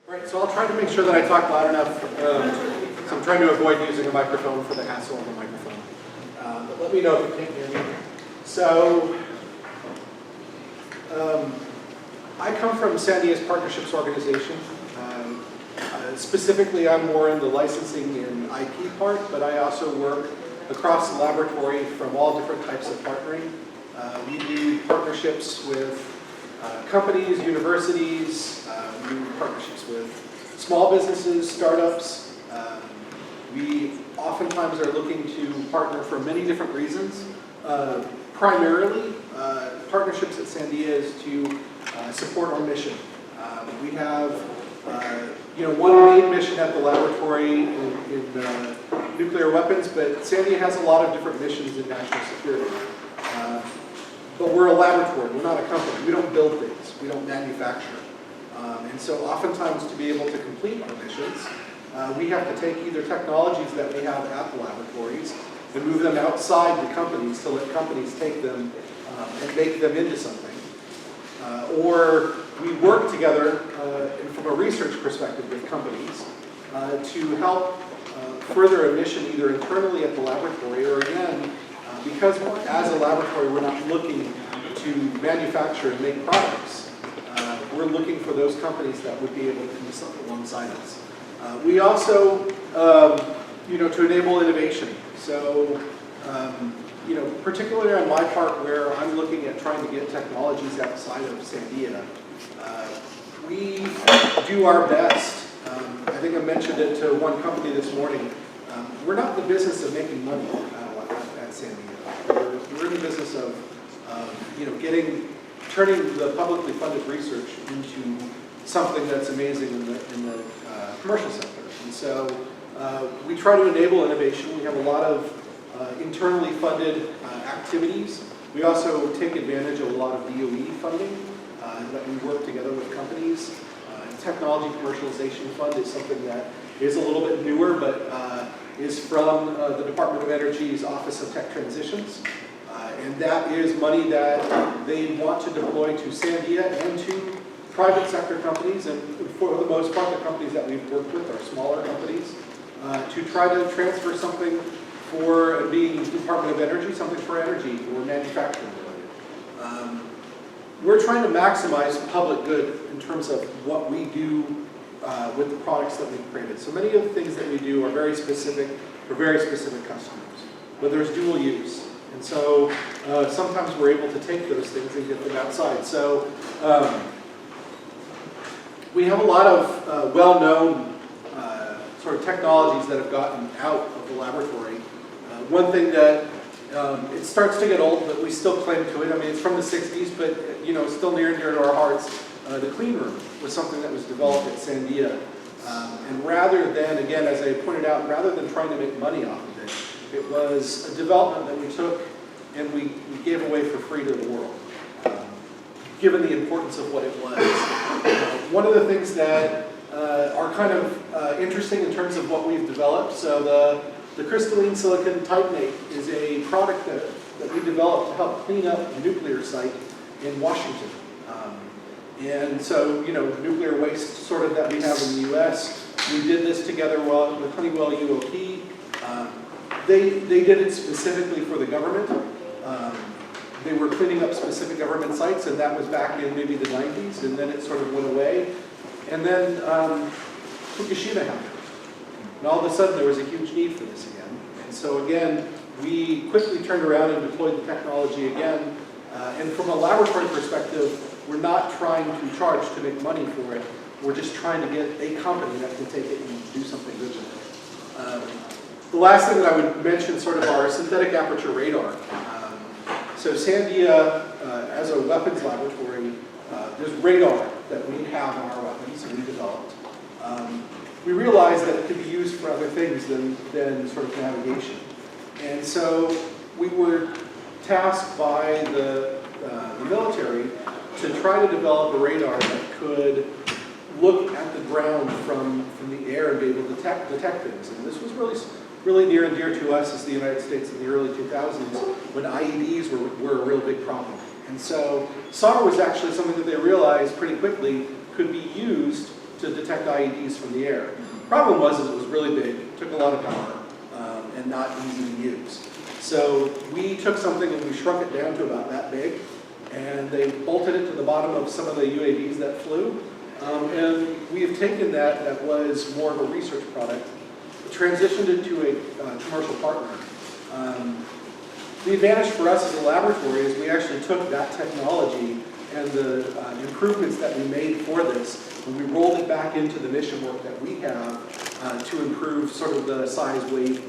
Right, so I'll try to make sure that I talk loud enough. So I'm trying to avoid using a microphone for the hassle of a microphone. But let me know if you can't hear me. So, I come from Sandia's Partnerships organization. Specifically, I'm more in the licensing and IP part, but I also work across the laboratory from all different types of partnering. We do partnerships with companies, universities, we do partnerships with small businesses, startups. We oftentimes are looking to partner for many different reasons. Primarily, partnerships at Sandia is to support our mission. We have one main mission at the laboratory in nuclear weapons, but Sandia has a lot of different missions in national security. But we're a laboratory, we're not a company. We don't build things, we don't manufacture. And so oftentimes to be able to complete our missions, we have to take either technologies that we have at the laboratories and move them outside the companies to let companies take them and make them into something. Or we work together from a research perspective with companies to help further a mission either internally at the laboratory or again, because as a laboratory we're not looking to manufacture and make products, we're looking for those companies that would be able to do something alongside us. We also, to enable innovation. So, particularly on my part where I'm looking at trying to get technologies outside of Sandia, we do our best. I think I mentioned it to one company this morning. We're not in the business of making money at Sandia. We're in the business of turning the publicly funded research into something that's amazing in the commercial sector. And so we try to enable innovation. We have a lot of internally funded activities. We also take advantage of a lot of DOE funding that we work together with companies. Technology Commercialization Fund is something that is a little bit newer, but is from the Department of Energy's Office of Tech Transitions. And that is money that they want to deploy to Sandia and to private sector companies, and for the most part, the companies that we've worked with are smaller companies, to try to transfer something for being Department of Energy, something for energy or manufacturing related. We're trying to maximize public good in terms of what we do with the products that we've created. So many of the things that we do are very specific for very specific customers, but there's dual use. And so sometimes we're able to take those things and get them outside. So we have a lot of well-known sort of technologies that have gotten out of the laboratory. One thing that it starts to get old, but we still cling to it. I mean, it's from the 60s, but it's still near and dear to our hearts. The clean room was something that was developed at Sandia. And rather than, again, as I pointed out, rather than trying to make money off of it, it was a development that we took and we gave away for free to the world, given the importance of what it was. One of the things that are kind of interesting in terms of what we've developed, so the crystalline silicon titanate is a product that we developed to help clean up a nuclear site in Washington. And so, nuclear waste sort of that we have in the US, we did this together with Honeywell UOP. They did it specifically for the government. They were cleaning up specific government sites, and that was back in maybe the 90s, and then it sort of went away. And then Fukushima happened. And all of a sudden, there was a huge need for this again. And so again, we quickly turned around and deployed the technology again. And from a laboratory perspective, we're not trying to charge to make money for it. We're just trying to get a company that can take it and do something good with it. The last thing that I would mention sort of our synthetic aperture radar. So Sandia, as a weapons laboratory, there's radar that we have on our weapons and we developed. We realized that it could be used for other things than sort of navigation. And so we were tasked by the military to try to develop a radar that could look at the ground from the air and be able to detect things. And this was really near and dear to us as the United States in the early 2000s when IEDs were a real big problem. And so SAR was actually something that they realized pretty quickly could be used to detect IEDs from the air. Problem was it was really big, took a lot of power, and not easy to use. So we took something and we shrunk it down to about that big, and they bolted it to the bottom of some of the UAVs that flew. And we have taken that was more of a research product, transitioned it to a commercial partner. The advantage for us as a laboratory is we actually took that technology and the improvements that we made for this, and we rolled it back into the mission work that we have to improve sort of the size, weight,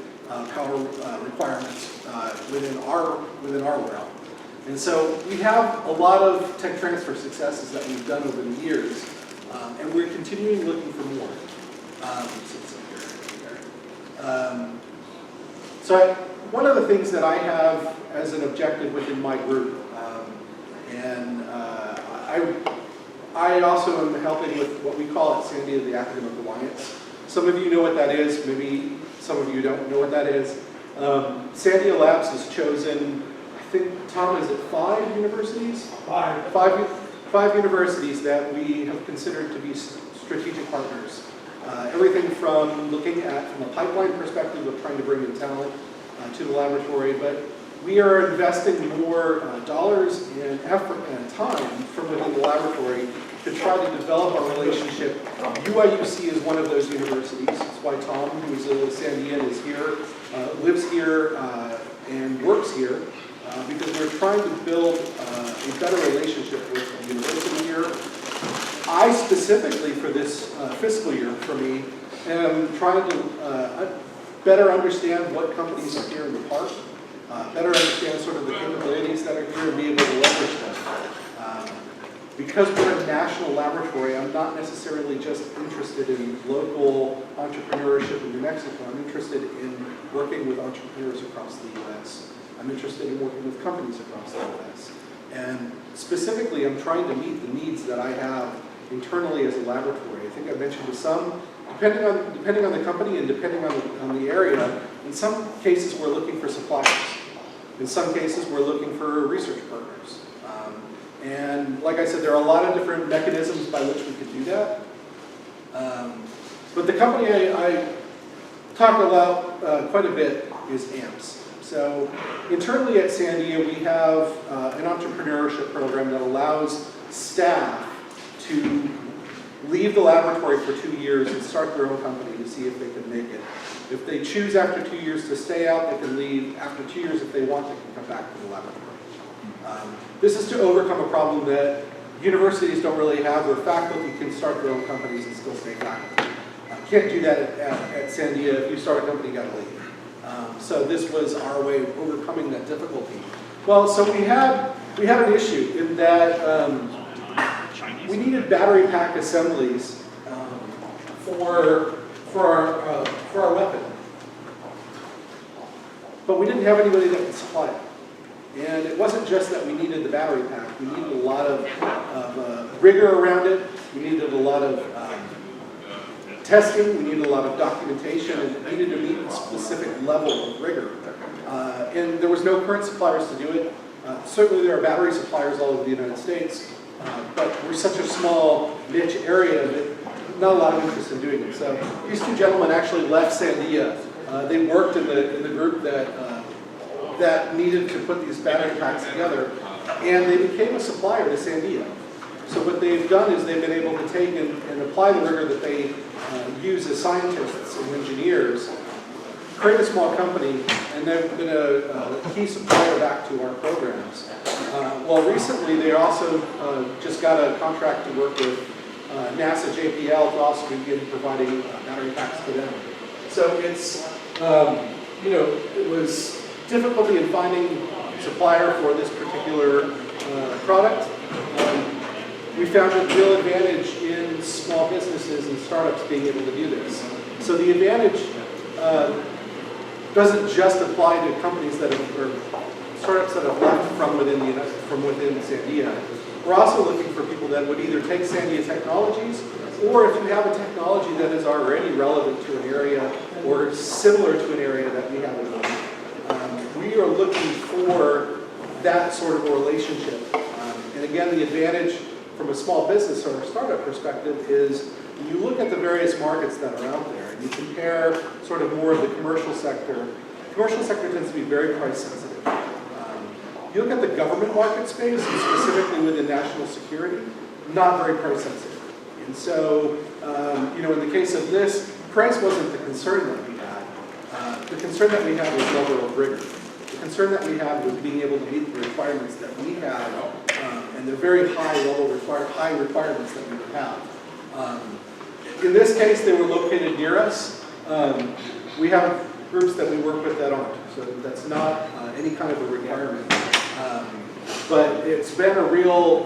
power requirements within our realm. And so we have a lot of tech transfer successes that we've done over the years, and we're continuing looking for more. So one of the things that I have as an objective within my group, and I also am helping with what we call at Sandia the Academic Alliance. Some of you know what that is, maybe some of you don't know what that is. Sandia Labs has chosen, I think, Tom, is it 5 universities? Five universities that we have considered to be strategic partners. Everything from looking at, from a pipeline perspective of trying to bring in talent to the laboratory, but we are investing more dollars and effort and time from within the laboratory to try to develop our relationship. UIUC is one of those universities. That's why Tom, who's a Sandian, is here, lives here, and works here, because we're trying to build a better relationship with the university here. I specifically, for this fiscal year, for me, am trying to better understand what companies are here in the park, better understand sort of the capabilities that are here and be able to leverage them. Because we're a national laboratory, I'm not necessarily just interested in local entrepreneurship in New Mexico. I'm interested in working with entrepreneurs across the U.S. I'm interested in working with companies across the U.S. And specifically, I'm trying to meet the needs that I have internally as a laboratory. I think I mentioned to some, depending on the company and depending on the area, in some cases we're looking for suppliers. In some cases we're looking for research partners. And like I said, there are a lot of different mechanisms by which we could do that. But the company I talk about quite a bit is AMPS. So internally at Sandia, we have an entrepreneurship program that allows staff to leave the laboratory for 2 years and start their own company to see if they can make it. If they choose after 2 years to stay out, they can leave. After 2 years, if they want, they can come back to the laboratory. This is to overcome a problem that universities don't really have, where faculty can start their own companies and still stay faculty. Can't do that at Sandia. If you start a company, you got to leave. So this was our way of overcoming that difficulty. Well, so we had an issue in that we needed battery pack assemblies for our weapon, but we didn't have anybody that could supply it. And it wasn't just that we needed the battery pack. We needed a lot of rigor around it. We needed a lot of testing. We needed a lot of documentation, and it needed to meet a specific level of rigor. And there was no current suppliers to do it. Certainly there are battery suppliers all over the United States, but we're such a small niche area that not a lot of interest in doing it. So these two gentlemen actually left Sandia. They worked in the group that needed to put these battery packs together, and they became a supplier to Sandia. So what they've done is they've been able to take and apply the rigor that they use as scientists and engineers, create a small company, and they've been a key supplier back to our programs. Well, recently they also just got a contract to work with NASA JPL to also begin providing battery packs to them. So it's, it was difficulty in finding a supplier for this particular product. We found a real advantage in small businesses and startups being able to do this. So the advantage doesn't just apply to companies that have, or startups that have left from within Sandia. We're also looking for people that would either take Sandia technologies, or if you have a technology that is already relevant to an area or similar to an area that we have in mind. We are looking for that sort of a relationship. And again, the advantage from a small business or a startup perspective is when you look at the various markets that are out there, and you compare sort of more of the commercial sector tends to be very price sensitive. You look at the government market space, and specifically within national security, not very price sensitive. And so, in the case of this, price wasn't the concern that we had. The concern that we had was level of rigor. The concern that we had was being able to meet the requirements that we had, and the very high requirements that we would have. In this case, they were located near us. We have groups that we work with that aren't, so that's not any kind of a requirement. But it's been a real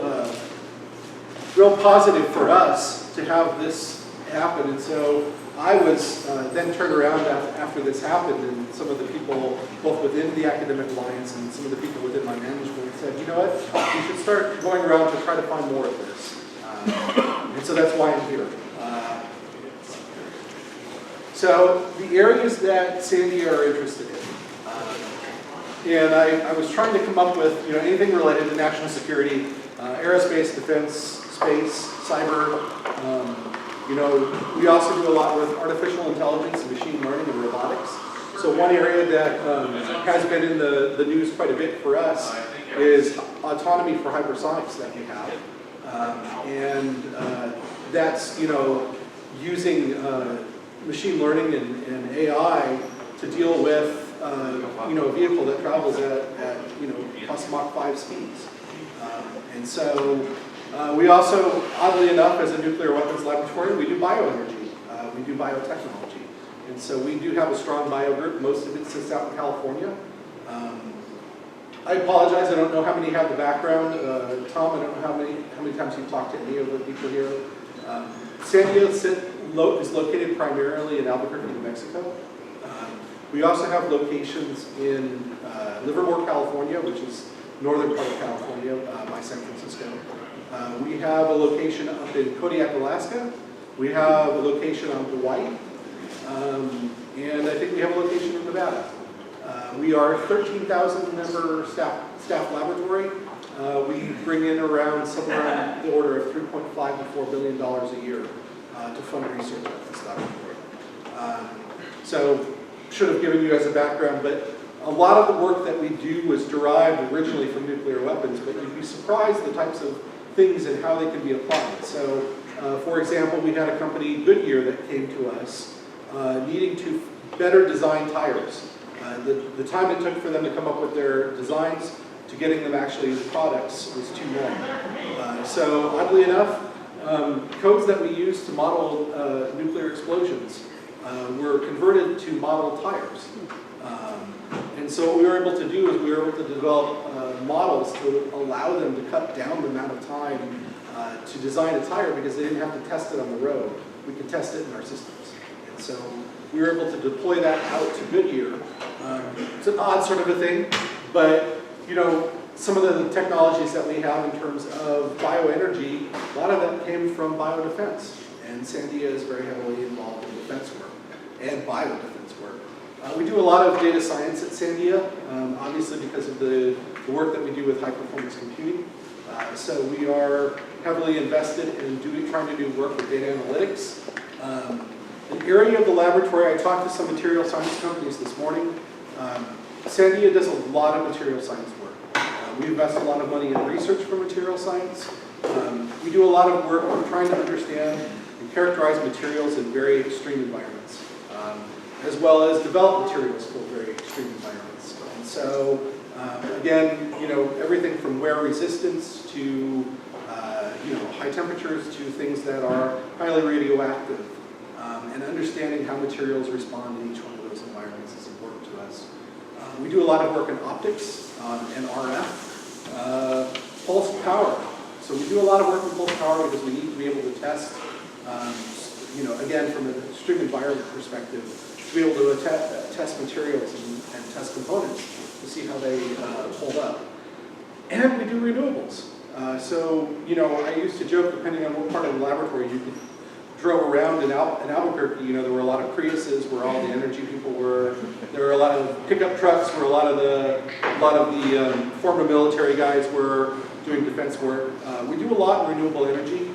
positive for us to have this happen. And so I was then turned around after this happened, and some of the people, both within the Academic Alliance and some of the people within my management said, you know what, we should start going around to try to find more of this. And so that's why I'm here. So the areas that Sandia are interested in, and I was trying to come up with anything related to national security, aerospace, defense, space, cyber. We also do a lot with artificial intelligence and machine learning and robotics. So one area that has been in the news quite a bit for us is autonomy for hypersonics that we have. And that's using machine learning and AI to deal with a vehicle that travels at plus Mach 5 speeds. And so we also, oddly enough, as a nuclear weapons laboratory, we do bioenergy, we do biotechnology. And so we do have a strong bio group. Most of it sits out in California. I apologize, I don't know how many have the background. Tom, I don't know how many times you've talked to any of the people here. Sandia is located primarily in Albuquerque, New Mexico. We also have locations in Livermore, California, which is northern part of California by San Francisco. We have a location up in Kodiak, Alaska. We have a location on Hawaii. And I think we have a location in Nevada. We are a 13,000 member staff laboratory. We bring in around somewhere in the order of $3.5 to $4 billion a year to fund research at this laboratory. So, should have given you guys a background, but a lot of the work that we do was derived originally from nuclear weapons, but you'd be surprised the types of things and how they can be applied. So, for example, we had a company, Goodyear, that came to us needing to better design tires. The time it took for them to come up with their designs to getting them actually as products was too long. So oddly enough, codes that we use to model nuclear explosions were converted to model tires. And so what we were able to do is we were able to develop models to allow them to cut down the amount of time to design a tire because they didn't have to test it on the road. We could test it in our systems. And so we were able to deploy that out to Goodyear. It's an odd sort of a thing, but some of the technologies that we have in terms of bioenergy, a lot of that came from biodefense. And Sandia is very heavily involved in defense work and biodefense work. We do a lot of data science at Sandia, obviously because of the work that we do with high performance computing. So we are heavily invested in trying to do work with data analytics. An area of the laboratory, I talked to some material science companies this morning. Sandia does a lot of material science work. We invest a lot of money in research for material science. We do a lot of work on trying to understand and characterize materials in very extreme environments, as well as develop materials for very extreme environments. And so, again, everything from wear resistance to high temperatures to things that are highly radioactive, and understanding how materials respond in each one of those environments is important to us. We do a lot of work in optics and RF, pulse power. So we do a lot of work in pulse power because we need to be able to test, again, from an extreme environment perspective, to be able to test materials and test components to see how they hold up. And we do renewables. I used to joke, depending on what part of the laboratory you drove around in Albuquerque, there were a lot of Priuses where all the energy people were. There were a lot of pickup trucks where a lot of the former military guys were doing defense work. We do a lot in renewable energy.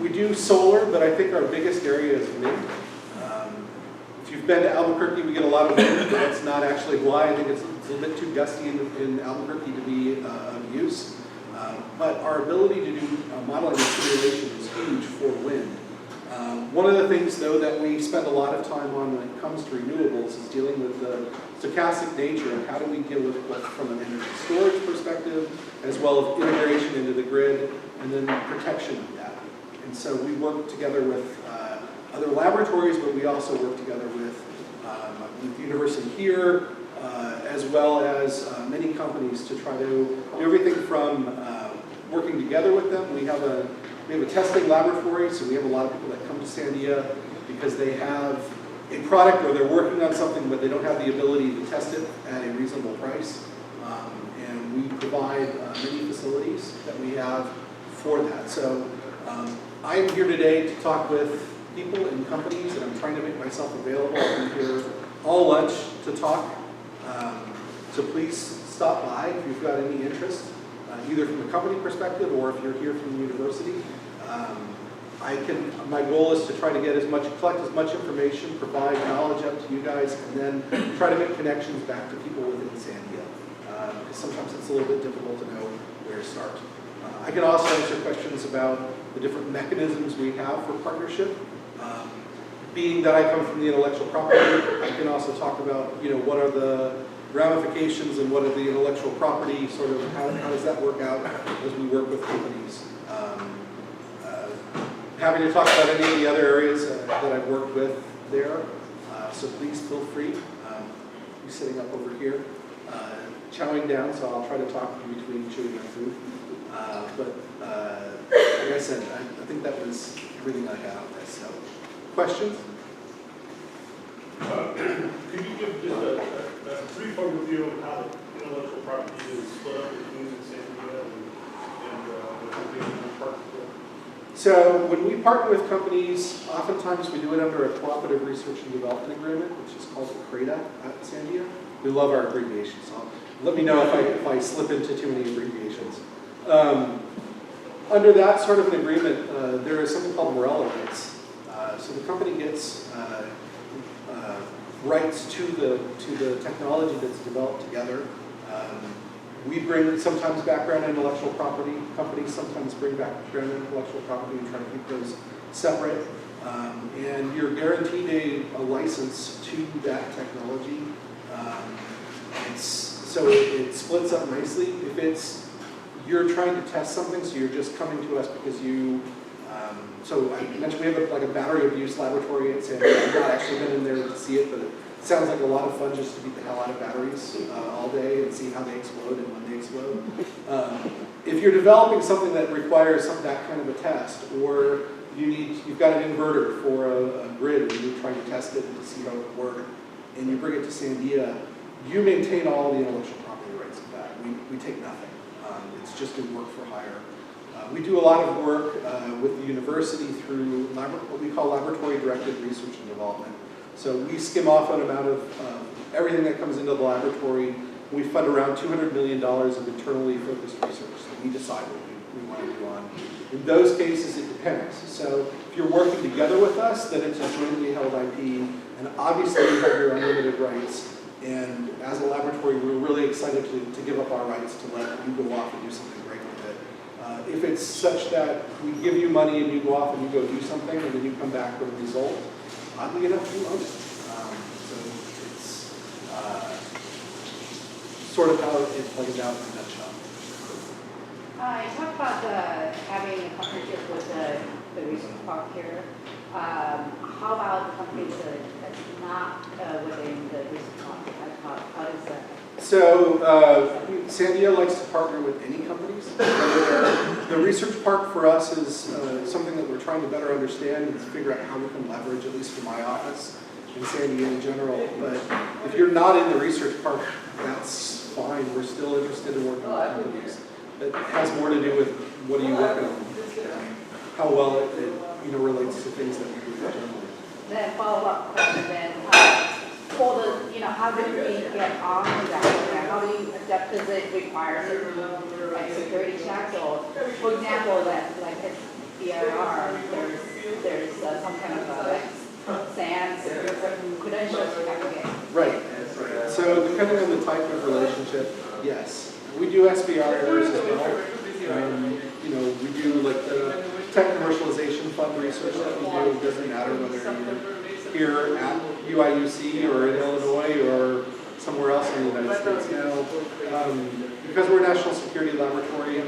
We do solar, but I think our biggest area is wind. If you've been to Albuquerque, we get a lot of wind, but that's not actually why. I think it's a little bit too gusty in Albuquerque to be of use. But our ability to do modeling and simulation is huge for wind. One of the things, though, that we spend a lot of time on when it comes to renewables is dealing with the stochastic nature and how do we deal with it from an energy storage perspective, as well as integration into the grid, and then protection of that. And so we work together with other laboratories, but we also work together with the university here, as well as many companies to try to do everything from working together with them. We have a testing laboratory, so we have a lot of people that come to Sandia because they have a product or they're working on something, but they don't have the ability to test it at a reasonable price. And we provide many facilities that we have for that. So I'm here today to talk with people and companies, and I'm trying to make myself available. I'll be here all lunch to talk. So please stop by if you've got any interest, either from a company perspective or if you're here from the university. My goal is to try to collect as much information, provide knowledge up to you guys, and then try to make connections back to people within Sandia. Because sometimes it's a little bit difficult to know where to start. I can also answer questions about the different mechanisms we have for partnership. Being that I come from the intellectual property, I can also talk about, what are the ramifications and what are the intellectual property sort of, how does that work out as we work with companies. Happy to talk about any of the other areas that I've worked with there. So please feel free. I'm sitting up over here, chowing down, so I'll try to talk in between chewing my food. Like I said, I think that was everything I had on this. So, questions? Could you give just a brief overview of how the intellectual property is split up between Sandia and the company you partner with? So when we partner with companies, oftentimes we do it under a cooperative research and development agreement, which is called a CRADA at Sandia. We love our abbreviations, so let me know if I slip into too many abbreviations. Under that sort of an agreement, there is something called morella rights. So the company gets rights to the technology that's developed together. We bring sometimes background intellectual property. Companies sometimes bring background intellectual property and try to keep those separate. And you're guaranteed a license to that technology. So it splits up nicely. If you're trying to test something, so you're just coming to us because so I mentioned we have a battery abuse laboratory at Sandia. I've not actually been in there to see it, but it sounds like a lot of fun just to beat the hell out of batteries all day and see how they explode and when they explode. If you're developing something that requires that kind of a test, or you've got an inverter for a grid and you're trying to test it to see how it would work, and you bring it to Sandia, you maintain all the intellectual property rights of that. We take nothing. It's just a work for hire. We do a lot of work with the university through what we call laboratory-directed research and development. So we skim off an amount of everything that comes into the laboratory. We fund around $200 million of internally focused research that we decide what we want to do on. In those cases, it depends. So if you're working together with us, then it's a jointly held IP, and obviously you have your unlimited rights. And as a laboratory, we're really excited to give up our rights to let you go off and do something great with it. If it's such that we give you money and you go off and you go do something, and then you come back with a result, oddly enough, you own it. So it's sort of how it plays out in a nutshell. You talked about having a partnership with the research park here. How about the companies that's not within the research park? How does that? So Sandia likes to partner with any companies. The research park for us is something that we're trying to better understand and figure out how we can leverage, at least for my office and Sandia in general. But if you're not in the research park, that's fine. We're still interested in working with companies. It has more to do with what are you working on, how well it relates to things that we do internally. Then follow-up question then, for the, how do we get on to that program? How do you adapt? Does it require certain security checks? Or, for example, that SBIR, there's some kind of SANS credentials you have to get. Right. So depending on the type of relationship, yes. We do SBIRs as well. You know, we do like the tech commercialization fund research that we do. It doesn't matter whether you're here at UIUC or in Illinois or somewhere else in the United States now. Because we're a national security laboratory,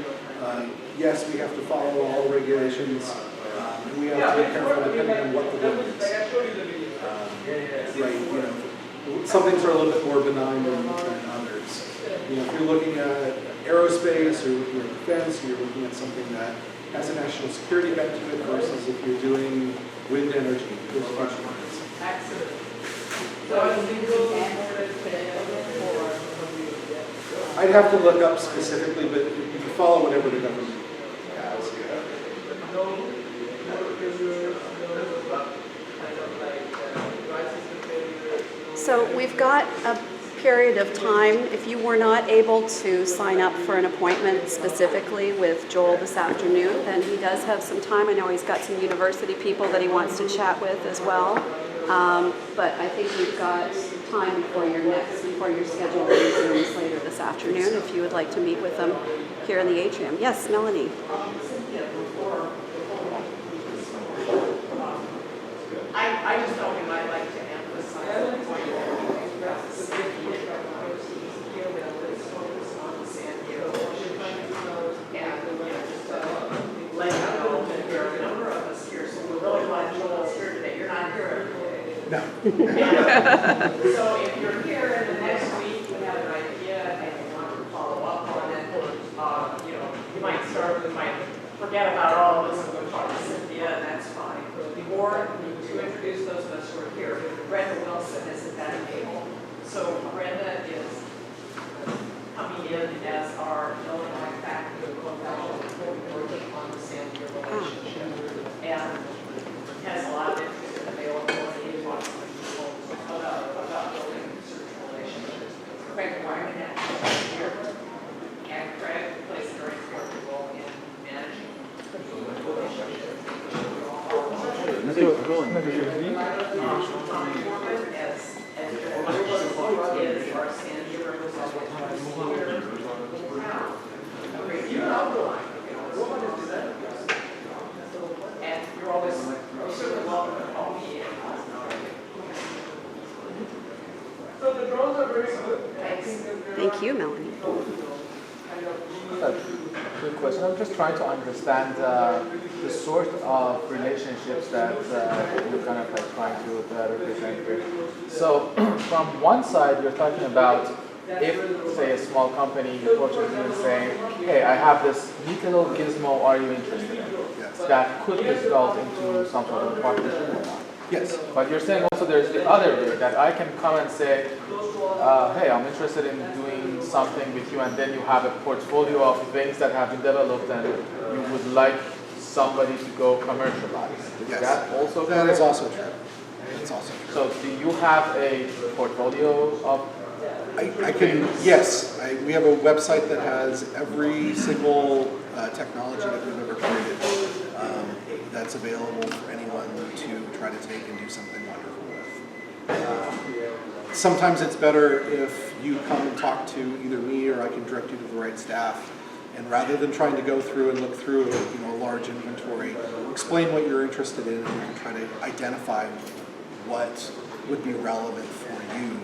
yes, we have to follow all the regulations. And we have to be careful depending on what the work is. Right, you know, some things are a little bit more benign than others. You know, if you're looking at aerospace or looking at defense, you're looking at something that has a national security bent to it versus if you're doing wind energy. Those are much more. I'd have to look up specifically, but you can follow whatever the government has. So we've got a period of time. If you were not able to sign up for an appointment specifically with Joel this afternoon, then he does have some time. I know he's got some university people that he wants to chat with as well. But I think we've got time before your schedule resumes later this afternoon if you would like to meet with them here in the atrium. Yes, Melanie. I just thought we might like to emphasize the point that we discussed Sandia focus on Sandia and just let you know that there are a number of us here, so we're really glad Joel's here today. You're not here every day. No. So if you're here in the next week, you have an idea and you want to follow up on it, you might forget about all of this and go talk to Cynthia, and that's fine. Or to introduce those of us who are here, Brenda Wilson is at that table. So Brenda is coming in as our Illinois faculty professional working on the Sandia relationship, and has a lot of interest in availability and lots of people about building research relationships. Craig Wyman is here, and Craig plays a very important role in managing the relationship. And you're always certainly welcome to call me. So the drones are very good. Thanks. Thank you, Melanie. Good question. I'm just trying to understand the sort of relationships that you're kind of like trying to represent here. So from one side, you're talking about if, say, a small company approaches you and saying, hey, I have this neat little gizmo, are you interested in? Yes. That could result into some sort of partnership or not. Yes. But you're saying also there's the other way, that I can come and say, hey, I'm interested in doing something with you, and then you have a portfolio of things that have been developed and you would like somebody to go commercialize. Is Yes. that also That is correct? also true. That's also true. So do you have a portfolio of? I can, yes. We have a website that has every single technology that we've ever created that's available for anyone to try to take and do something wonderful with. Sometimes it's better if you come and talk to either me or I can direct you to the right staff. And rather than trying to go through and look through a large inventory, explain what you're interested in and try to identify what would be relevant for you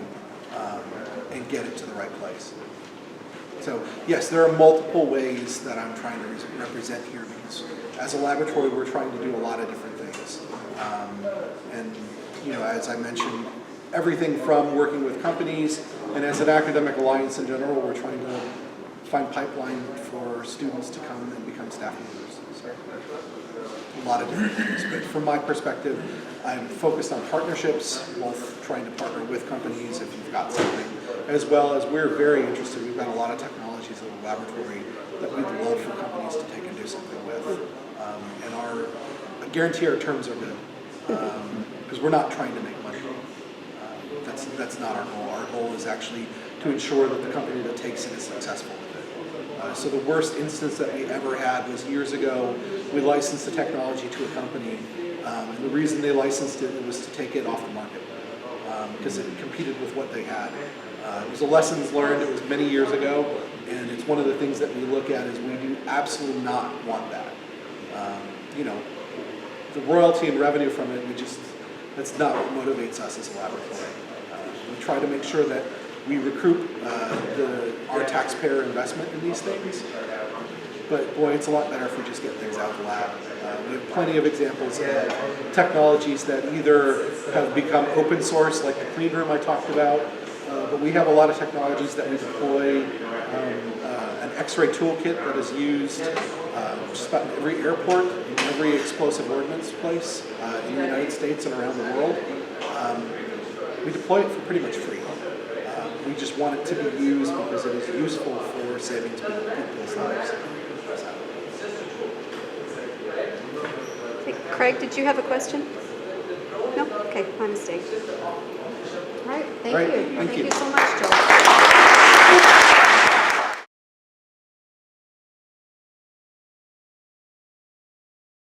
and get it to the right place. So yes, there are multiple ways that I'm trying to represent here because as a laboratory we're trying to do a lot of different things. And as I mentioned, everything from working with companies and as an academic alliance in general, we're trying to find pipeline for students to come and become staff members. So a lot of different things. But from my perspective, I'm focused on partnerships, both trying to partner with companies if you've got something, as well as we're very interested. We've got a lot of technologies in the laboratory that we'd love for companies to take and do something with. And I guarantee our terms are good because we're not trying to make money. That's not our goal. Our goal is actually to ensure that the company that takes it is successful with it. So the worst instance that we ever had was years ago. We licensed the technology to a company, and the reason they licensed it was to take it off the market because it competed with what they had. It was a lessons learned. It was many years ago, and it's one of the things that we look at is we do absolutely not want that. You know, the royalty and revenue from it, that's not what motivates us as a laboratory. We try to make sure that we recoup our taxpayer investment in these things. But boy, it's a lot better if we just get things out of the lab. We have plenty of examples of technologies that either have become open source, like the clean room I talked about, but we have a lot of technologies that we deploy. An X-ray toolkit that is used just about in every airport, in every explosive ordnance place in the United States and around the world. We deploy it for pretty much free. We just want it to be used because it is useful for saving people's lives. Okay, Craig, did you have a question? No? Okay, my mistake. All right, thank Right, you. thank you. Thank you so much, Joel.